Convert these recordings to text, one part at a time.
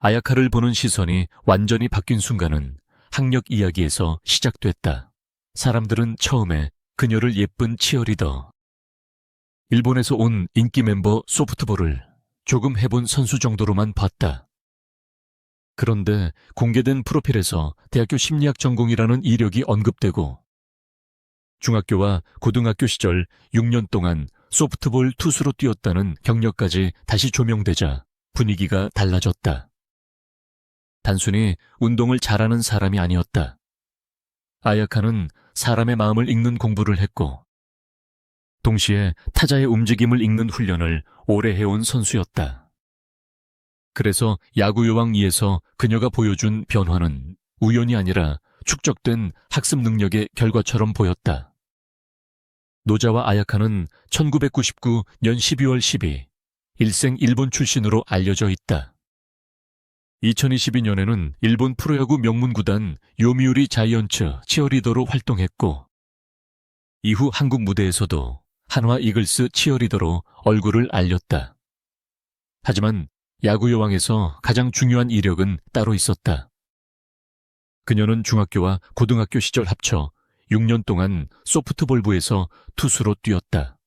아야카를 보는 시선이 완전히 바뀐 순간은 학력 이야기에서 시작됐다. 사람들은 처음에 그녀를 예쁜 치어리더, 일본에서 온 인기 멤버 소프트볼을 조금 해본 선수 정도로만 봤다. 그런데 공개된 프로필에서 대학교 심리학 전공이라는 이력이 언급되고 중학교와 고등학교 시절 6년 동안 소프트볼 투수로 뛰었다는 경력까지 다시 조명되자 분위기가 달라졌다. 단순히 운동을 잘하는 사람이 아니었다. 아야카는 사람의 마음을 읽는 공부를 했고 동시에 타자의 움직임을 읽는 훈련을 오래 해온 선수였다. 그래서 야구요왕 2에서 그녀가 보여준 변화는 우연이 아니라 축적된 학습 능력의 결과처럼 보였다. 노자와 아야카는 1999년 12월 10일 일생 일본 출신으로 알려져 있다. 2022년에는 일본 프로야구 명문구단 요미우리 자이언츠 치어리더로 활동했고 이후 한국 무대에서도 한화 이글스 치어리더로 얼굴을 알렸다. 하지만 야구요왕에서 가장 중요한 이력은 따로 있었다. 그녀는 중학교와 고등학교 시절 합쳐 6년 동안 소프트볼부에서 투수로 뛰었다.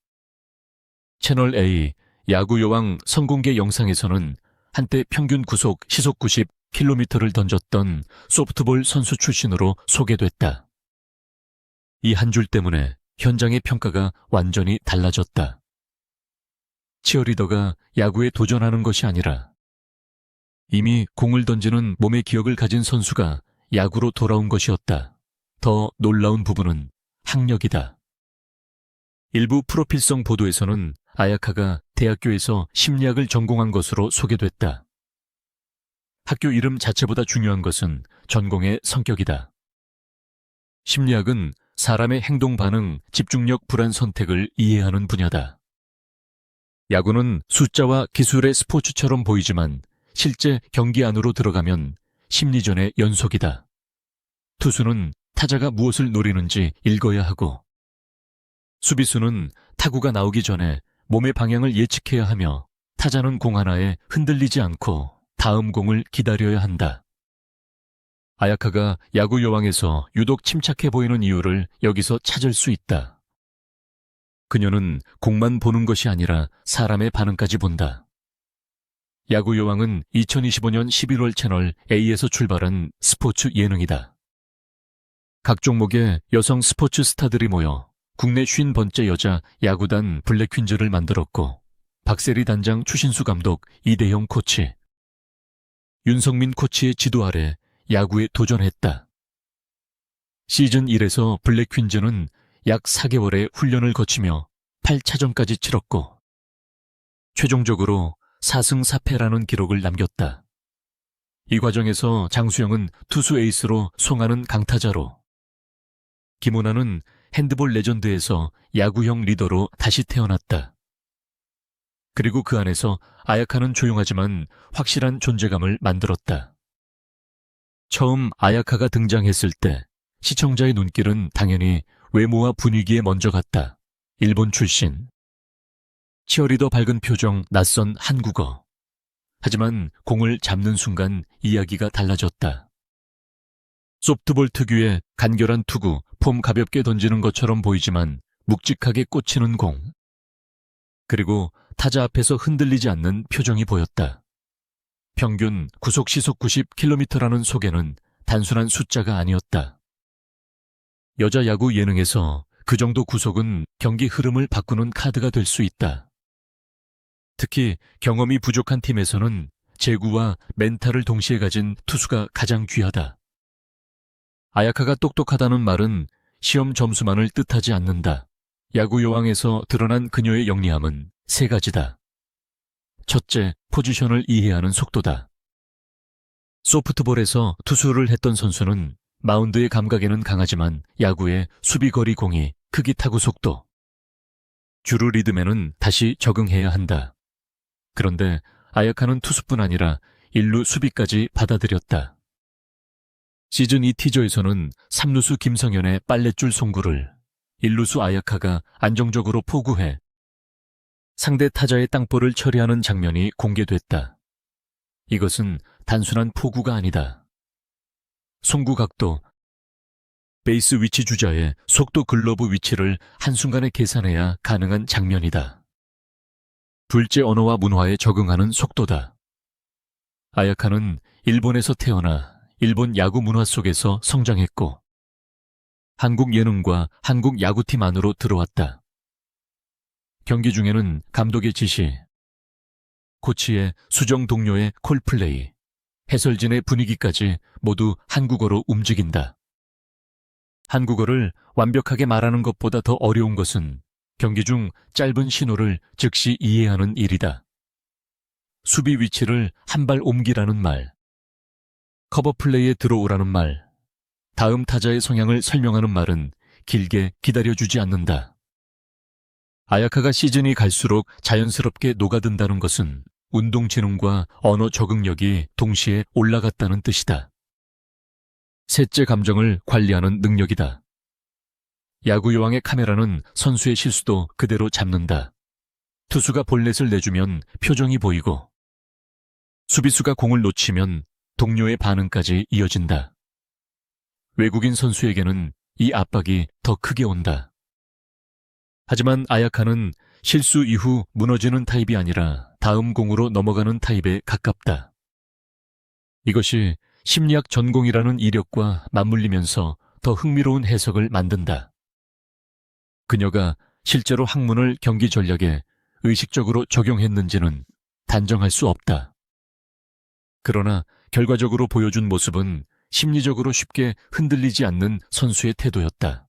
채널 A 야구요왕 선공개 영상에서는 한때 평균 구속 시속 90km를 던졌던 소프트볼 선수 출신으로 소개됐다. 이 한 줄 때문에 현장의 평가가 완전히 달라졌다. 치어리더가 야구에 도전하는 것이 아니라 이미 공을 던지는 몸의 기억을 가진 선수가 야구로 돌아온 것이었다. 더 놀라운 부분은 학력이다. 일부 프로필성 보도에서는 아야카가 대학교에서 심리학을 전공한 것으로 소개됐다. 학교 이름 자체보다 중요한 것은 전공의 성격이다. 심리학은 사람의 행동 반응, 집중력, 불안 선택을 이해하는 분야다. 야구는 숫자와 기술의 스포츠처럼 보이지만 실제 경기 안으로 들어가면 심리전의 연속이다. 투수는 타자가 무엇을 노리는지 읽어야 하고 수비수는 타구가 나오기 전에 몸의 방향을 예측해야 하며 타자는 공 하나에 흔들리지 않고 다음 공을 기다려야 한다. 아야카가 야구 여왕에서 유독 침착해 보이는 이유를 여기서 찾을 수 있다. 그녀는 공만 보는 것이 아니라 사람의 반응까지 본다. 야구 여왕은 2025년 11월 채널 A에서 출발한 스포츠 예능이다. 각 종목의 여성 스포츠 스타들이 모여 국내 50번째 여자 야구단 블랙퀸즈를 만들었고 박세리 단장 추신수 감독 이대형 코치, 윤성민 코치의 지도 아래 야구에 도전했다. 시즌 1에서 블랙퀸즈는 약 4개월의 훈련을 거치며 8차전까지 치렀고 최종적으로 4승 4패라는 기록을 남겼다. 이 과정에서 장수영은 투수 에이스로 송하는 강타자로, 김은하는 핸드볼 레전드에서 야구형 리더로 다시 태어났다. 그리고 그 안에서 아야카는 조용하지만 확실한 존재감을 만들었다. 처음 아야카가 등장했을 때 시청자의 눈길은 당연히 외모와 분위기에 먼저 갔다. 일본 출신. 치어리더 밝은 표정, 낯선 한국어. 하지만 공을 잡는 순간 이야기가 달라졌다. 소프트볼 특유의 간결한 투구, 폼 가볍게 던지는 것처럼 보이지만 묵직하게 꽂히는 공. 그리고 타자 앞에서 흔들리지 않는 표정이 보였다. 평균 구속 시속 90km라는 소개는 단순한 숫자가 아니었다. 여자 야구 예능에서 그 정도 구속은 경기 흐름을 바꾸는 카드가 될 수 있다. 특히 경험이 부족한 팀에서는 제구와 멘탈을 동시에 가진 투수가 가장 귀하다. 아야카가 똑똑하다는 말은 시험 점수만을 뜻하지 않는다. 야구 여왕에서 드러난 그녀의 영리함은 세 가지다. 첫째, 포지션을 이해하는 속도다. 소프트볼에서 투수를 했던 선수는 마운드의 감각에는 강하지만 야구의 수비거리 공이, 크기 타구 속도, 주루 리듬에는 다시 적응해야 한다. 그런데 아야카는 투수뿐 아니라 일루 수비까지 받아들였다. 시즌 2 티저에서는 3루수 김성현의 빨랫줄 송구를 일루수 아야카가 안정적으로 포구해 상대 타자의 땅볼을 처리하는 장면이 공개됐다. 이것은 단순한 포구가 아니다. 송구 각도, 베이스 위치 주자의 속도 글러브 위치를 한순간에 계산해야 가능한 장면이다. 둘째 언어와 문화에 적응하는 속도다. 아야카는 일본에서 태어나 일본 야구 문화 속에서 성장했고 한국 예능과 한국 야구팀 안으로 들어왔다. 경기 중에는 감독의 지시, 코치의 수정 동료의 콜플레이, 해설진의 분위기까지 모두 한국어로 움직인다. 한국어를 완벽하게 말하는 것보다 더 어려운 것은 경기 중 짧은 신호를 즉시 이해하는 일이다. 수비 위치를 한 발 옮기라는 말, 커버 플레이에 들어오라는 말, 다음 타자의 성향을 설명하는 말은 길게 기다려주지 않는다. 아야카가 시즌이 갈수록 자연스럽게 녹아든다는 것은 운동지능과 언어 적응력이 동시에 올라갔다는 뜻이다. 셋째 감정을 관리하는 능력이다. 야구 여왕의 카메라는 선수의 실수도 그대로 잡는다. 투수가 볼넷을 내주면 표정이 보이고 수비수가 공을 놓치면 동료의 반응까지 이어진다. 외국인 선수에게는 이 압박이 더 크게 온다. 하지만 아야카는 실수 이후 무너지는 타입이 아니라 다음 공으로 넘어가는 타입에 가깝다. 이것이 심리학 전공이라는 이력과 맞물리면서 더 흥미로운 해석을 만든다. 그녀가 실제로 학문을 경기 전략에 의식적으로 적용했는지는 단정할 수 없다. 그러나 결과적으로 보여준 모습은 심리적으로 쉽게 흔들리지 않는 선수의 태도였다.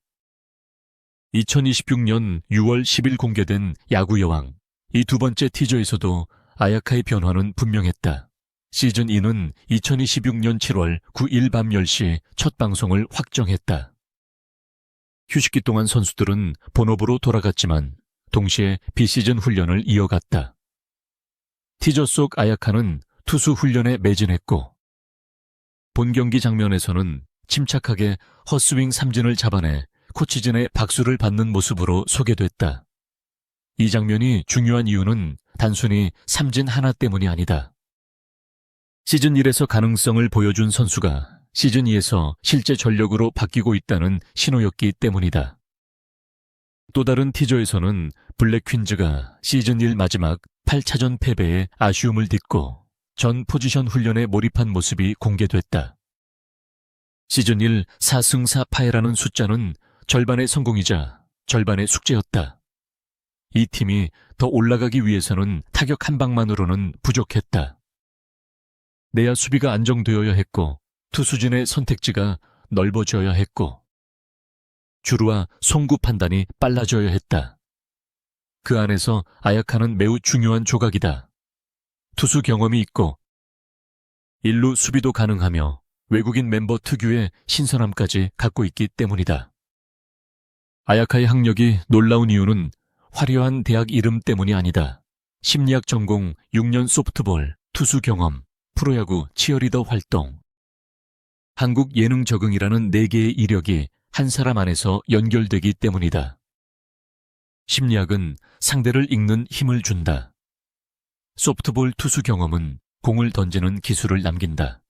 2026년 6월 10일 공개된 야구 여왕, 이 두 번째 티저에서도 아야카의 변화는 분명했다. 시즌2는 2026년 7월 9일 밤 10시 첫 방송을 확정했다. 휴식기 동안 선수들은 본업으로 돌아갔지만 동시에 비시즌 훈련을 이어갔다. 티저 속 아야카는 투수 훈련에 매진했고 본 경기 장면에서는 침착하게 헛스윙 삼진을 잡아내 코치진의 박수를 받는 모습으로 소개됐다. 이 장면이 중요한 이유는 단순히 삼진 하나 때문이 아니다. 시즌 1에서 가능성을 보여준 선수가 시즌 2에서 실제 전력으로 바뀌고 있다는 신호였기 때문이다. 또 다른 티저에서는 블랙 퀸즈가 시즌 1 마지막 8차전 패배에 아쉬움을 딛고 전 포지션 훈련에 몰입한 모습이 공개됐다. 시즌 1 4승 4패라는 숫자는 절반의 성공이자 절반의 숙제였다. 이 팀이 더 올라가기 위해서는 타격 한 방만으로는 부족했다. 내야 수비가 안정되어야 했고 투수진의 선택지가 넓어져야 했고 주루와 송구 판단이 빨라져야 했다. 그 안에서 아야카는 매우 중요한 조각이다. 투수 경험이 있고 일루 수비도 가능하며 외국인 멤버 특유의 신선함까지 갖고 있기 때문이다. 아야카의 학력이 놀라운 이유는 화려한 대학 이름 때문이 아니다. 심리학 전공, 6년 소프트볼, 투수 경험, 프로야구, 치어리더 활동, 한국 예능 적응이라는 4개의 이력이 한 사람 안에서 연결되기 때문이다. 심리학은 상대를 읽는 힘을 준다. 소프트볼 투수 경험은 공을 던지는 기술을 남긴다.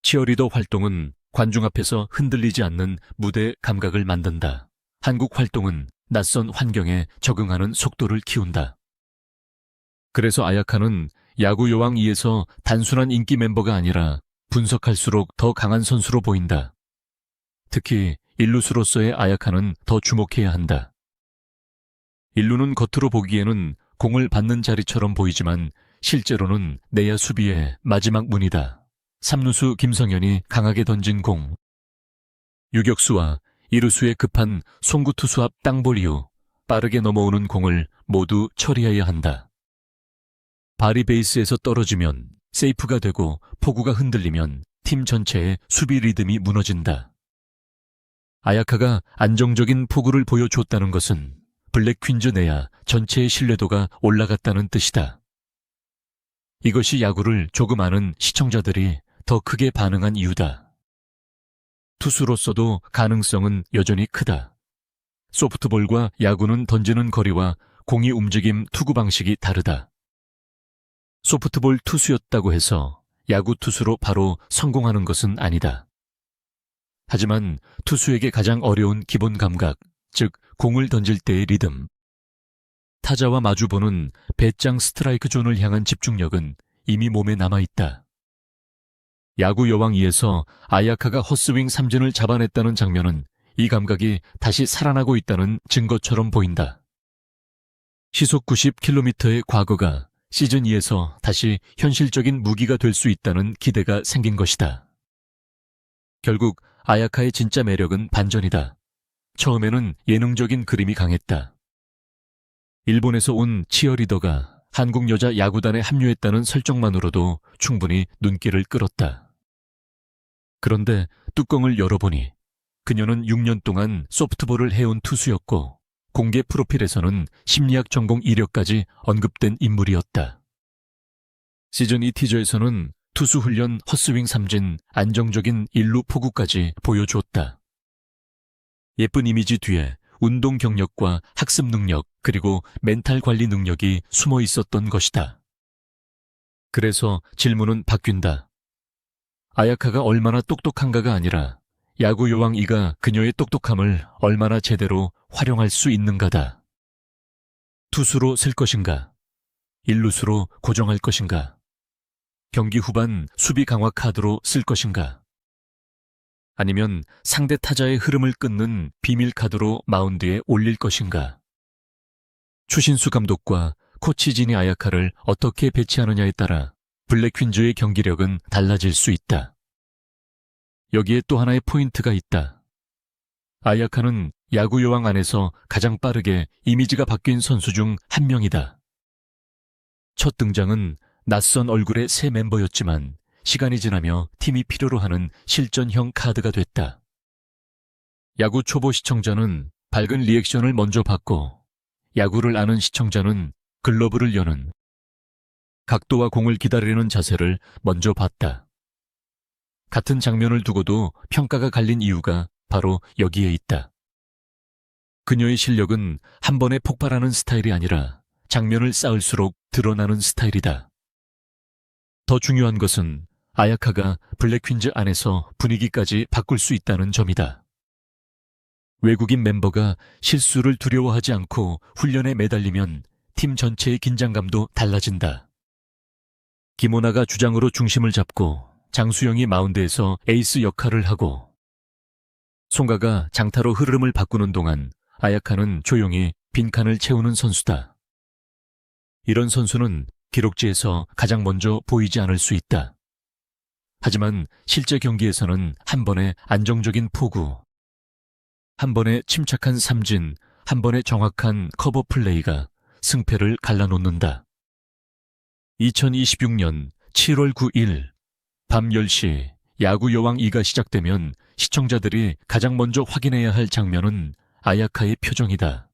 치어리더 활동은 관중 앞에서 흔들리지 않는 무대 감각을 만든다. 한국 활동은 낯선 환경에 적응하는 속도를 키운다. 그래서 아야카는 야구 여왕 2에서 단순한 인기 멤버가 아니라 분석할수록 더 강한 선수로 보인다. 특히 일루수로서의 아야카는 더 주목해야 한다. 일루는 겉으로 보기에는 공을 받는 자리처럼 보이지만 실제로는 내야 수비의 마지막 문이다. 3루수 김성현이 강하게 던진 공, 유격수와 이루수의 급한 송구 투수 앞 땅볼 이후 빠르게 넘어오는 공을 모두 처리해야 한다. 발이 베이스에서 떨어지면 세이프가 되고 포구가 흔들리면 팀 전체의 수비 리듬이 무너진다. 아야카가 안정적인 포구를 보여줬다는 것은 블랙 퀸즈 내야 전체의 신뢰도가 올라갔다는 뜻이다. 이것이 야구를 조금 아는 시청자들이 더 크게 반응한 이유다. 투수로서도 가능성은 여전히 크다. 소프트볼과 야구는 던지는 거리와 공이 움직임 투구 방식이 다르다. 소프트볼 투수였다고 해서 야구 투수로 바로 성공하는 것은 아니다. 하지만 투수에게 가장 어려운 기본 감각, 즉 공을 던질 때의 리듬, 타자와 마주보는 배짱 스트라이크 존을 향한 집중력은 이미 몸에 남아있다. 야구 여왕 2에서 아야카가 헛스윙 삼진을 잡아냈다는 장면은 이 감각이 다시 살아나고 있다는 증거처럼 보인다. 시속 90km의 과거가 시즌 2에서 다시 현실적인 무기가 될 수 있다는 기대가 생긴 것이다. 결국 아야카의 진짜 매력은 반전이다. 처음에는 예능적인 그림이 강했다. 일본에서 온 치어리더가 한국 여자 야구단에 합류했다는 설정만으로도 충분히 눈길을 끌었다. 그런데 뚜껑을 열어보니 그녀는 6년 동안 소프트볼을 해온 투수였고 공개 프로필에서는 심리학 전공 이력까지 언급된 인물이었다. 시즌 2 티저에서는 투수 훈련, 헛스윙 삼진, 안정적인 일루 포구까지 보여주었다. 예쁜 이미지 뒤에 운동 경력과 학습 능력 그리고 멘탈 관리 능력이 숨어 있었던 것이다. 그래서 질문은 바뀐다. 아야카가 얼마나 똑똑한가가 아니라 야구 여왕 2가 그녀의 똑똑함을 얼마나 제대로 활용할 수 있는가다. 투수로 쓸 것인가? 일루수로 고정할 것인가? 경기 후반 수비 강화 카드로 쓸 것인가? 아니면 상대 타자의 흐름을 끊는 비밀 카드로 마운드에 올릴 것인가? 추신수 감독과 코치 지니 아야카를 어떻게 배치하느냐에 따라 블랙퀸즈의 경기력은 달라질 수 있다. 여기에 또 하나의 포인트가 있다. 아야카는 야구 여왕 안에서 가장 빠르게 이미지가 바뀐 선수 중 한 명이다. 첫 등장은 낯선 얼굴의 새 멤버였지만 시간이 지나며 팀이 필요로 하는 실전형 카드가 됐다. 야구 초보 시청자는 밝은 리액션을 먼저 받고 야구를 아는 시청자는 글러브를 여는 각도와 공을 기다리는 자세를 먼저 봤다. 같은 장면을 두고도 평가가 갈린 이유가 바로 여기에 있다. 그녀의 실력은 한 번에 폭발하는 스타일이 아니라 장면을 쌓을수록 드러나는 스타일이다. 더 중요한 것은 아야카가 블랙퀸즈 안에서 분위기까지 바꿀 수 있다는 점이다. 외국인 멤버가 실수를 두려워하지 않고 훈련에 매달리면 팀 전체의 긴장감도 달라진다. 김오나가 주장으로 중심을 잡고 장수영이 마운드에서 에이스 역할을 하고 송가가 장타로 흐름을 바꾸는 동안 아야카는 조용히 빈칸을 채우는 선수다. 이런 선수는 기록지에서 가장 먼저 보이지 않을 수 있다. 하지만 실제 경기에서는 한 번의 안정적인 포구, 한 번의 침착한 삼진, 한 번의 정확한 커버 플레이가 승패를 갈라놓는다. 2026년 7월 9일 밤 10시 야구 여왕 2가 시작되면 시청자들이 가장 먼저 확인해야 할 장면은 아야카의 표정이다.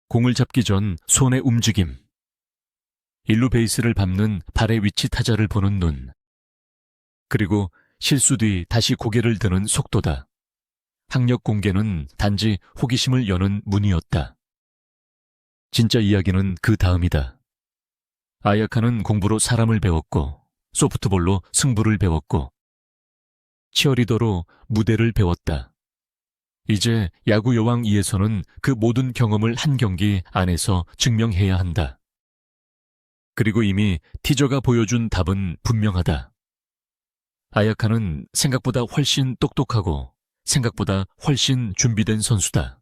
공을 잡기 전 손의 움직임, 일루 베이스를 밟는 발의 위치 타자를 보는 눈, 그리고 실수 뒤 다시 고개를 드는 속도다. 학력 공개는 단지 호기심을 여는 문이었다. 진짜 이야기는 그 다음이다. 아야카는 공부로 사람을 배웠고 소프트볼로 승부를 배웠고 치어리더로 무대를 배웠다. 이제 야구 여왕 2에서는 그 모든 경험을 한 경기 안에서 증명해야 한다. 그리고 이미 티저가 보여준 답은 분명하다. 아야카는 생각보다 훨씬 똑똑하고 생각보다 훨씬 준비된 선수다.